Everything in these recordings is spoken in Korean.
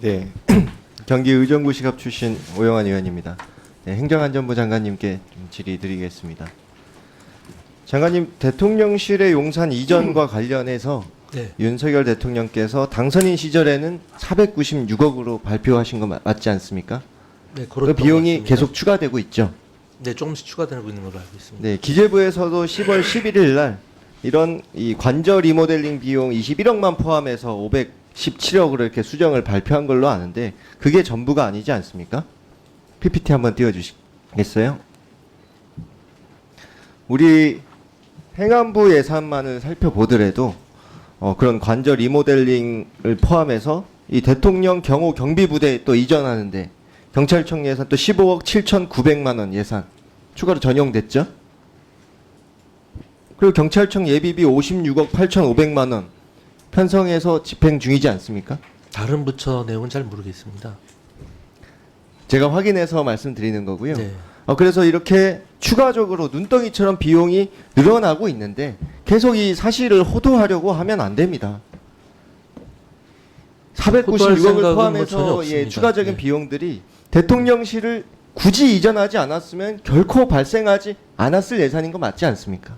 네, 경기 의정부시갑 출신 오영환 의원입니다. 네, 행정안전부 장관님께 좀 질의드리겠습니다. 장관님, 대통령실의 용산 이전과 관련해서 네. 윤석열 대통령께서 당선인 시절에는 496억으로 발표하신 거 맞지 않습니까? 네, 그 비용이 같습니다. 계속 추가되고 있죠. 네, 조금씩 추가되고 있는 걸로 알고 있습니다. 네, 기재부에서도 10월 11일 날 이런 이 관저 리모델링 비용 21억만 포함해서 517억으로 이렇게 수정을 발표한 걸로 아는데 그게 전부가 아니지 않습니까? PPT 한번 띄워주시겠어요? 우리 행안부 예산만을 살펴보더라도 그런 관저 리모델링을 포함해서 이 대통령 경호 경비부대 또 이전하는데 경찰청 예산 또 15억 7,900만 원 예산 추가로 전용됐죠? 그리고 경찰청 예비비 56억 8,500만 원 편성해서 집행 중이지 않습니까? 다른 부처 내용은 잘 모르겠습니다. 제가 확인해서 말씀드리는 거고요. 네. 그래서 이렇게 추가적으로 눈덩이처럼 비용이 늘어나고 있는데 계속 이 사실을 호도하려고 하면 안 됩니다. 호도할 496억을 생각은 뭐 전혀 포함해서 없습니다. 추가적인 네. 비용들이 대통령실을 굳이 이전하지 않았으면 결코 발생하지 않았을 예산인 거 맞지 않습니까?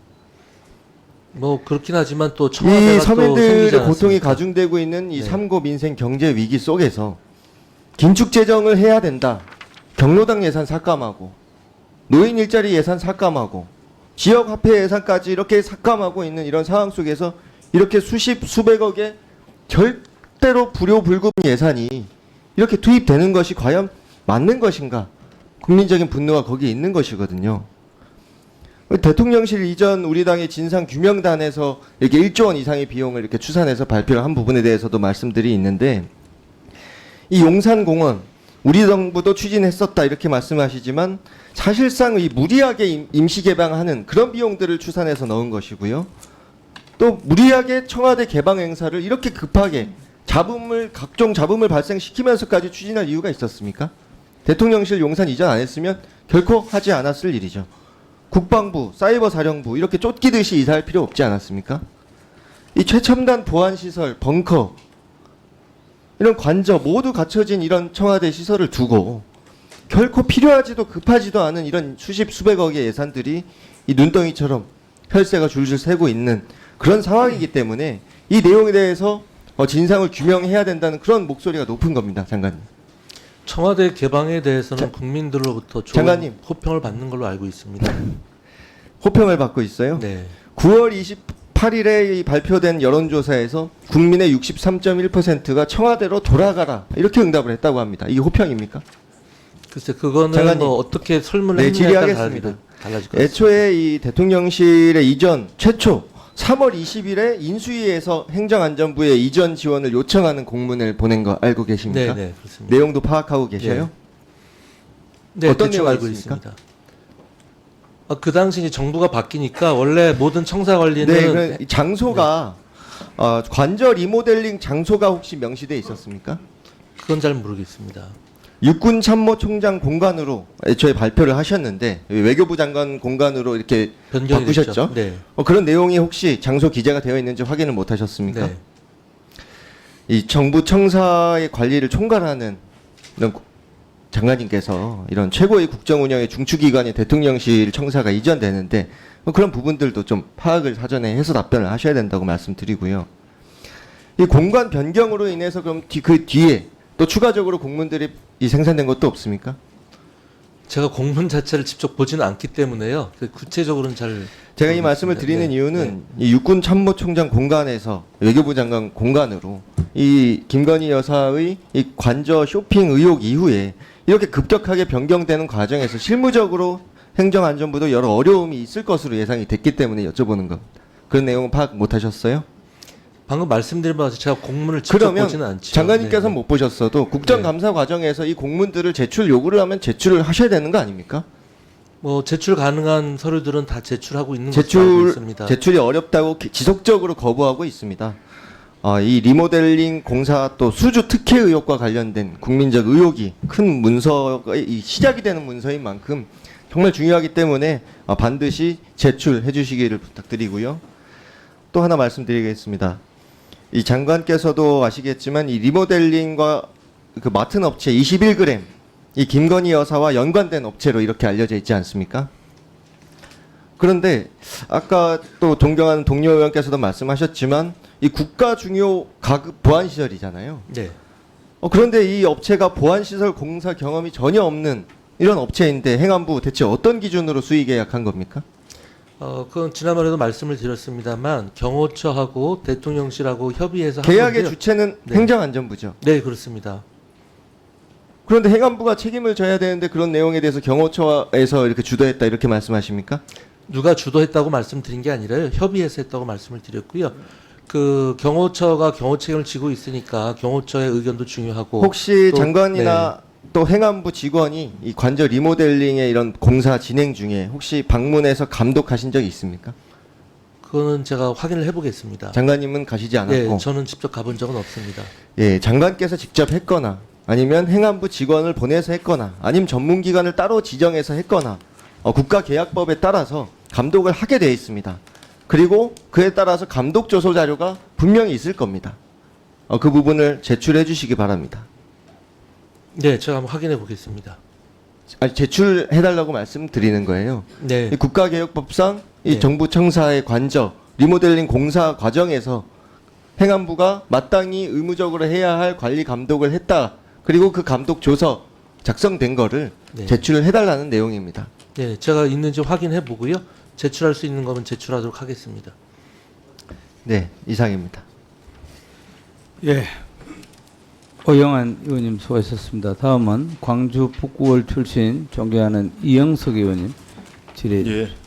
뭐 그렇긴 하지만 또 이 청와대가 또 서민들의 생기지 고통이 않았습니까? 가중되고 있는 이 네. 삼고 민생 경제 위기 속에서 긴축 재정을 해야 된다. 경로당 예산 삭감하고 노인 일자리 예산 삭감하고 지역 화폐 예산까지 이렇게 삭감하고 있는 이런 상황 속에서 이렇게 수백억의 절대로 불효불급 예산이 이렇게 투입되는 것이 과연 맞는 것인가? 국민적인 분노가 거기에 있는 것이거든요. 대통령실 이전 우리 당의 진상규명단에서 이렇게 1조 원 이상의 비용을 이렇게 추산해서 발표를 한 부분에 대해서도 말씀들이 있는데 이 용산공원 우리 정부도 추진했었다 이렇게 말씀하시지만 사실상 이 무리하게 임시 개방하는 그런 비용들을 추산해서 넣은 것이고요. 또 무리하게 청와대 개방 행사를 이렇게 급하게 각종 잡음을 발생시키면서까지 추진할 이유가 있었습니까? 대통령실 용산 이전 안 했으면 결코 하지 않았을 일이죠. 국방부, 사이버사령부 이렇게 쫓기듯이 이사할 필요 없지 않았습니까? 이 최첨단 보안시설, 벙커 이런 관저 모두 갖춰진 이런 청와대 시설을 두고 결코 필요하지도 급하지도 않은 이런 수백억의 예산들이 이 눈덩이처럼 혈세가 줄줄 새고 있는 그런 상황이기 때문에 이 내용에 대해서 진상을 규명해야 된다는 그런 목소리가 높은 겁니다, 장관님. 청와대 개방에 대해서는 국민들로부터 좋은 장관님. 호평을 받는 걸로 알고 있습니다. 호평을 받고 있어요. 네. 9월 28일에 발표된 여론조사에서 국민의 63.1%가 청와대로 돌아가라 이렇게 응답을 했다고 합니다. 이게 호평입니까? 글쎄 그거는 장관님. 뭐 어떻게 설문을 네, 했느냐에 따라 질의하겠습니다. 달라질 것 같습니다. 애초에 이 대통령실의 이전 최초 3월 20일에 인수위에서 행정안전부에 이전 지원을 요청하는 공문을 보낸 거 알고 계십니까? 네, 네, 그렇습니다. 내용도 파악하고 계셔요? 네, 어떤 대충 내용이 알고 있습니까? 있습니다. 그 당시 이제 정부가 바뀌니까 원래 모든 청사 관리는 네, 그 장소가 관저 리모델링 장소가 혹시 명시돼 있었습니까? 그건 잘 모르겠습니다. 육군 참모총장 공간으로 애초에 발표를 하셨는데 외교부 장관 공간으로 이렇게 변경이 바꾸셨죠? 됐죠. 네. 그런 내용이 혹시 장소 기재가 되어 있는지 확인을 못 하셨습니까? 네. 이 정부 청사의 관리를 총괄하는 이런 장관님께서 이런 최고의 국정 운영의 중추기관인 대통령실 청사가 이전되는데 그런 부분들도 좀 파악을 사전에 해서 답변을 하셔야 된다고 말씀드리고요. 이 공간 변경으로 인해서 그럼 그 뒤에 또 추가적으로 공문들이 생산된 것도 없습니까? 제가 공문 자체를 직접 보지는 않기 때문에요. 구체적으로는 잘 제가 이 모르겠습니다. 말씀을 드리는 네. 이유는 이 육군 참모총장 공간에서 외교부 장관 공간으로 이 김건희 여사의 이 관저 쇼핑 의혹 이후에 이렇게 급격하게 변경되는 과정에서 실무적으로 행정안전부도 여러 어려움이 있을 것으로 예상이 됐기 때문에 여쭤보는 겁니다. 그런 내용은 파악 못 하셨어요? 방금 말씀드린 바와 같이 제가 공문을 직접 그러면 보지는 않죠. 장관님께서는 네. 못 보셨어도 국정감사 과정에서 이 공문들을 제출 요구를 하면 제출을 하셔야 되는 거 아닙니까? 뭐 제출 가능한 서류들은 다 제출하고 있는 것으로 알고 있습니다. 제출이 어렵다고 지속적으로 거부하고 있습니다. 이 리모델링 공사 또 수주 특혜 의혹과 관련된 국민적 의혹이 큰 문서의 시작이 되는 문서인 만큼 정말 중요하기 때문에 반드시 제출해 주시기를 부탁드리고요. 또 하나 말씀드리겠습니다. 이 장관께서도 아시겠지만 이 리모델링과 그 맡은 업체 21g 이 김건희 여사와 연관된 업체로 이렇게 알려져 있지 않습니까? 그런데 아까 또 존경하는 동료 의원께서도 말씀하셨지만 이 국가 중요 가급 보안 시설이잖아요. 네. 그런데 이 업체가 보안 시설 공사 경험이 전혀 없는 이런 업체인데 행안부 대체 어떤 기준으로 수의 계약한 겁니까? 그건 지난번에도 말씀을 드렸습니다만 경호처하고 대통령실하고 협의해서 한 계약의 건데요. 주체는 네. 행정안전부죠. 네, 그렇습니다. 그런데 행안부가 책임을 져야 되는데 그런 내용에 대해서 경호처에서 이렇게 주도했다 이렇게 말씀하십니까? 누가 주도했다고 말씀드린 게 아니라요. 협의해서 했다고 말씀을 드렸고요. 그 경호처가 경호 책임을 지고 있으니까 경호처의 의견도 중요하고 혹시 또- 장관이나 또 행안부 직원이 이 관저 리모델링의 이런 공사 진행 중에 혹시 방문해서 감독하신 적이 있습니까? 그거는 제가 확인을 해보겠습니다. 장관님은 가시지 않았고, 네, 저는 직접 가본 적은 없습니다. 예, 장관께서 직접 했거나 아니면 행안부 직원을 보내서 했거나 아니면 전문기관을 따로 지정해서 했거나 국가계약법에 따라서 감독을 하게 돼 있습니다. 그리고 그에 따라서 감독 조서 자료가 분명히 있을 겁니다. 그 부분을 제출해 주시기 바랍니다. 네, 제가 한번 확인해 보겠습니다. 아니, 제출해달라고 말씀드리는 거예요. 네, 이 국가개혁법상 이 네. 정부 청사의 관저 리모델링 공사 과정에서 행안부가 마땅히 의무적으로 해야 할 관리 감독을 했다. 그리고 그 감독 조서 작성된 거를 네. 제출을 해달라는 내용입니다. 네, 제가 있는지 확인해 보고요. 제출할 수 있는 거면 제출하도록 하겠습니다. 네, 이상입니다. 예. 오영환 의원님 수고하셨습니다. 다음은 광주 북구월 출신 존경하는 이영석 의원님 질의 예,